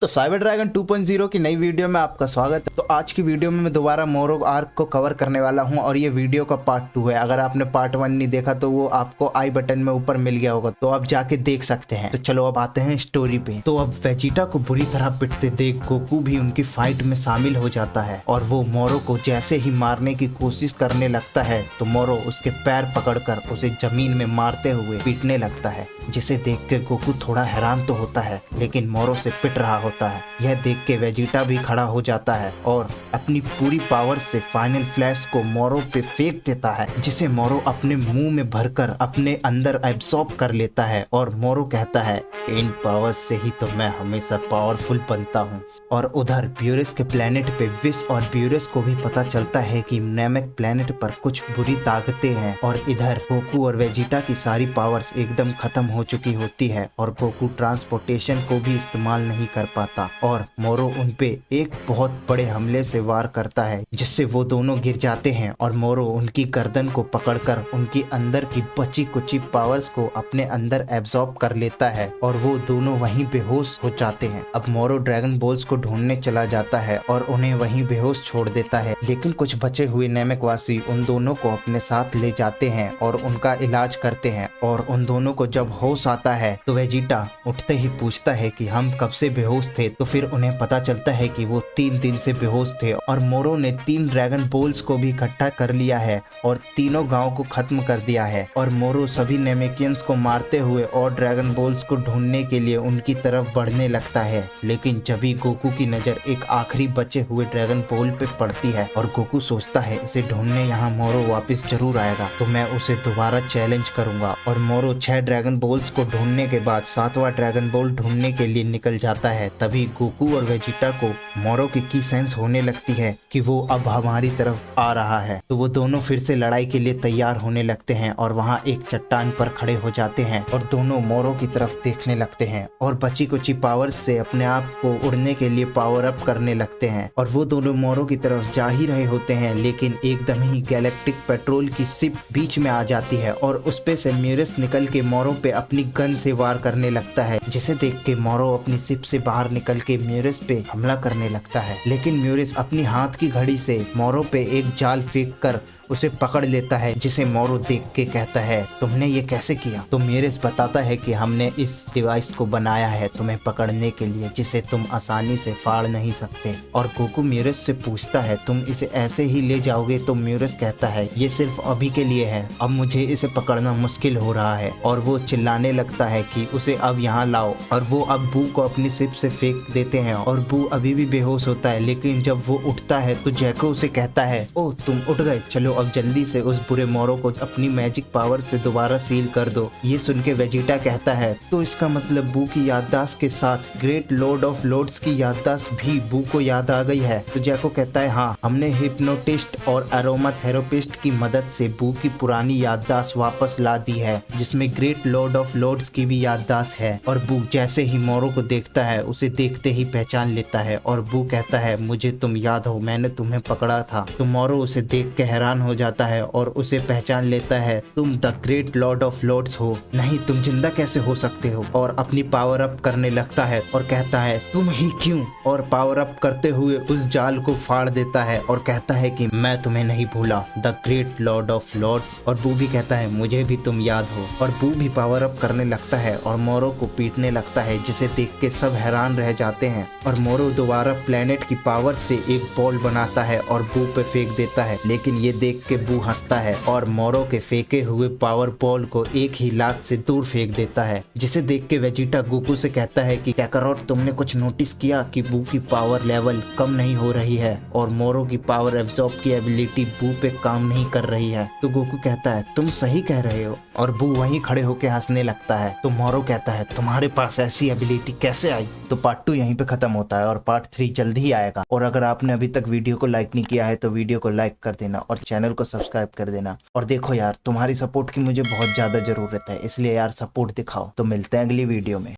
तो cyber dragon 2.0 की नई वीडियो में आपका स्वागत है। तो आज की वीडियो में मैं दोबारा मोरो आर्क को कवर करने वाला हूं और ये वीडियो का पार्ट 2 है। अगर आपने पार्ट 1 नहीं देखा तो वो आपको आई बटन में ऊपर मिल गया होगा, तो आप जाके देख सकते हैं। तो चलो अब आते हैं स्टोरी पे। तो अब वेजिटा को बुरी तरह पिटते देख गोकू भी उनकी फाइट में शामिल हो जाता है और वो मोरो को जैसे ही मारने की कोशिश करने लगता है तो मोरो उसके पैर पकड़कर उसे जमीन में मारते हुए पीटने लगता है, जिसे देख के गोकू थोड़ा हैरान तो होता है लेकिन मोरो से पिट रहा होता है। यह देख के वेजिटा भी खड़ा हो जाता है और अपनी पूरी पावर से फाइनल फ्लैश को मोरो पे फेंक देता है, जिसे मोरो अपने मुंह में भरकर अपने अंदर एब्सॉर्ब कर लेता है। और मोरो कहता है, इन पावर्स से ही तो मैं हमेशा पावरफुल बनता हूँ। और उधर ब्यूरस के प्लेनेट पे विश और ब्यूरस को भी पता चलता है कि नेमेक प्लेनेट पर कुछ बुरी ताकतें हैं और इधर गोकू और वेजिटा की सारी पावर्स एकदम खत्म हो चुकी होती है और गोकू ट्रांसपोर्टेशन को भी इस्तेमाल नहीं कर पाता और मोरो उन पे एक बहुत बड़े हमले से वार करता है, जिससे वो दोनों गिर जाते हैं और मोरो उनकी गर्दन को पकड़कर उनकी अंदर की बची कुची पावर्स को अपने अंदर एब्सॉर्ब कर लेता है और वो दोनों वहीं बेहोश हो जाते हैं। अब मोरो ड्रैगन बॉल्स को ढूंढने चला जाता है और उन्हें वहीं बेहोश छोड़ देता है, लेकिन कुछ बचे हुए नेमेकवासी उन दोनों को अपने साथ ले जाते हैं और उनका इलाज करते हैं। और उन दोनों को जब होश आता है तो वेजिटा उठते ही पूछता है कि हम कब से बेहोश थे, तो फिर उन्हें पता चलता है कि वो 3 दिन से बेहोश थे और मोरो ने 3 ड्रैगन बॉल्स को भी इकट्ठा कर लिया है और तीनों गांव को खत्म कर दिया है। और मोरो सभी नेमेकियंस को मारते हुए और ड्रैगन बॉल्स को ढूंढने के लिए उनकी तरफ बढ़ने लगता है, लेकिन जब भी गोकू की नजर एक आखिरी बचे हुए ड्रैगन बॉल पे पड़ती है और गोकू सोचता है इसे ढूंढने यहाँ मोरो वापस जरूर आएगा तो मैं उसे दोबारा चैलेंज करूंगा। और मोरो 6 ड्रैगन बॉल्स को ढूंढने के बाद 7वां ड्रैगन बॉल ढूंढने के लिए निकल जाता है। तभी गोकू और वेजिटा को मोरो की सेंस होने लगती है कि वो अब हमारी तरफ आ रहा है, तो वो दोनों फिर से लड़ाई के लिए तैयार होने लगते हैं और वहाँ एक चट्टान पर खड़े हो जाते हैं और दोनों मोरो की तरफ देखने लगते हैं और बची कुची पावर से अपने आप को उड़ने के लिए पावर अप करने लगते हैं। और वो दोनों मोरो की तरफ जा ही रहे होते हैं, लेकिन एकदम ही गैलेक्टिक पेट्रोल की शिप बीच में आ जाती है और उस पे से म्यूरस निकल के मोरो पे अपनी गन से वार करने लगता है, जिसे देख के मोरो अपनी शिप से बाहर निकल के म्यूरस पे हमला करने लगता है। लेकिन म्यूरस अपनी हाथ की घड़ी से मोरो पे एक जाल फेंक कर उसे पकड़ लेता है, जिसे मोरो देख के कहता है, तुमने ये कैसे किया? तो म्यूरस बताता है कि हमने इस डिवाइस को बनाया है तुम्हें पकड़ने के लिए, जिसे तुम आसानी से फाड़ नहीं सकते। और गोकू म्यूरस से पूछता है, तुम इसे ऐसे ही ले जाओगे? तो म्यूरस कहता है, ये सिर्फ अभी के लिए है, अब मुझे इसे पकड़ना मुश्किल हो रहा है। और वो चिल्लाने लगता है कि उसे अब यहाँ लाओ और वो अब बू को अपनी शिप से फेंक देते हैं और बू अभी भी बेहोश होता है। लेकिन जब वो उठता है तो जैको उसे कहता है, ओ तुम उठ गए, चलो अब जल्दी से उस बुरे मोरो को अपनी मैजिक पावर से दोबारा सील कर दो। ये सुन के वेजिटा कहता है, तो इसका मतलब बू की याददाश्त के साथ ग्रेट लॉर्ड ऑफ लॉर्ड्स की याददाश्त भी बू को याद आ गई है? तो जैको कहता है, हाँ, हमने हिप्नोटिस्ट और अरोमा थेरेपिस्ट की मदद से बू की पुरानी याददाश्त वापस ला दी है, जिसमें ग्रेट लॉर्ड ऑफ लॉर्ड्स की भी याददाश्त है। और बू जैसे ही मोरो को देखता है उसे देखते ही पहचान लेता है और बू कहता है, मुझे तुम याद हो, मैंने तुम्हें पकड़ा था। तो मोरो उसे देख के हैरान हो जाता है और उसे पहचान लेता है, तुम the great lord of lords हो? नहीं, तुम जिंदा कैसे हो सकते हो? और अपनी पावर अप करने लगता है और कहता है, तुम ही क्यों? और पावर अप करते हुए उस जाल को फाड़ देता है और कहता है कि मैं तुम्हें नहीं भूला, the great lord of lords. और बू भी कहता है, मुझे भी तुम याद हो। और बू भी पावर अप करने लगता है और मोरो को पीटने लगता है, जिसे देख के सब हैरान रह जाते हैं। और मोरो दोबारा प्लेनेट की पावर से एक बॉल बनाता है और बू पे फेंक देता है, लेकिन ये देख के बू हंसता है और मोरो के फेंके हुए पावर बॉल को एक ही लात से दूर फेंक देता है, जिसे देख के वेजिटा गोकू से कहता है कि काकारोट, तुमने कुछ नोटिस किया कि बू की पावर लेवल कम नहीं हो रही है और मोरो की पावर एब्सॉर्ब की एबिलिटी बू पे काम नहीं कर रही है? तो गोकू कहता है, तुम सही कह रहे हो। और बू वहीं खड़े होकर हंसने लगता है। तो मोरो कहता है, तुम्हारे पास ऐसी एबिलिटी कैसे आई? तो पार्ट 2 यहीं पे खत्म होता है और पार्ट 3 जल्द ही आएगा। और अगर आपने अभी तक वीडियो को लाइक नहीं किया है तो वीडियो को लाइक कर देना और चैनल को सब्सक्राइब कर देना। और देखो यार, तुम्हारी सपोर्ट की मुझे बहुत ज्यादा जरूरत है, इसलिए यार सपोर्ट दिखाओ। तो मिलते हैं अगली वीडियो में।